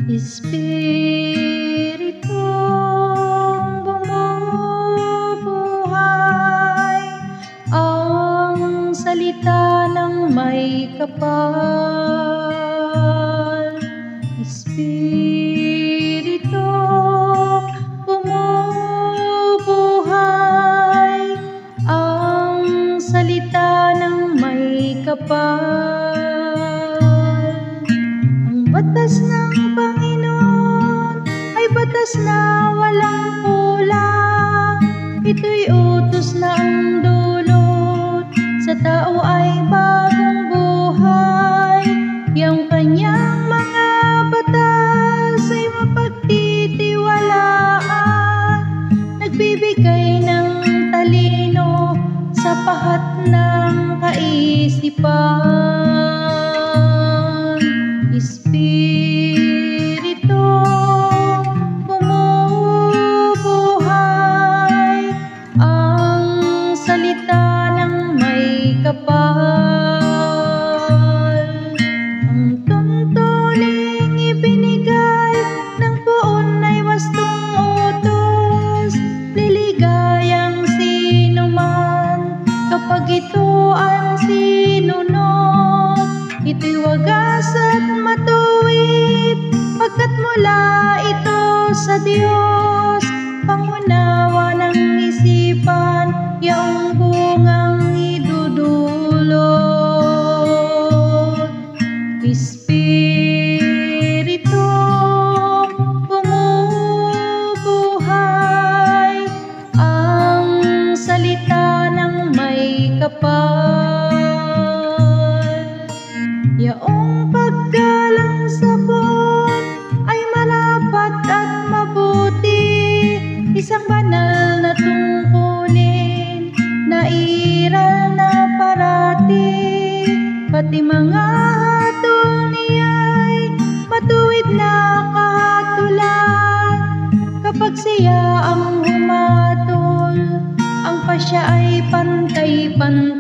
Espiritong bumubuhay, ang salita ng may kapal. Espiritong bumubuhay, ang salita ng may kapal. Ang batas ng Panginoon ay batas na walang kulang. Ito'y utos na ang dulot sa tao ay bagong buhay. Yang kanyang mga batas ay mapagtitiwalaan, nagbibigay ng talino sa pahat ng kaisipan. Espiritong bumubuhay, ang salita ng may kapal. Ang tuntuning ibinigay ng poon ay wastong utos, liligayang sino man kapag ito ang sinunod. Ito'y wagas at matuwid, pagkat mula ito sa Diyos. Pangunawa ng isipan, yaong bungang idudulot. Espiritong bumubuhay, ang salita ng may kapal. Yaong paggalang sa buwan ay marapat at mabuti, isang banal na tungkulin na iral na parati. Pati mga hatol niya'y matuwid na kahatulan. Kapag siya ang humatol, ang pasya ay pantay-pantay.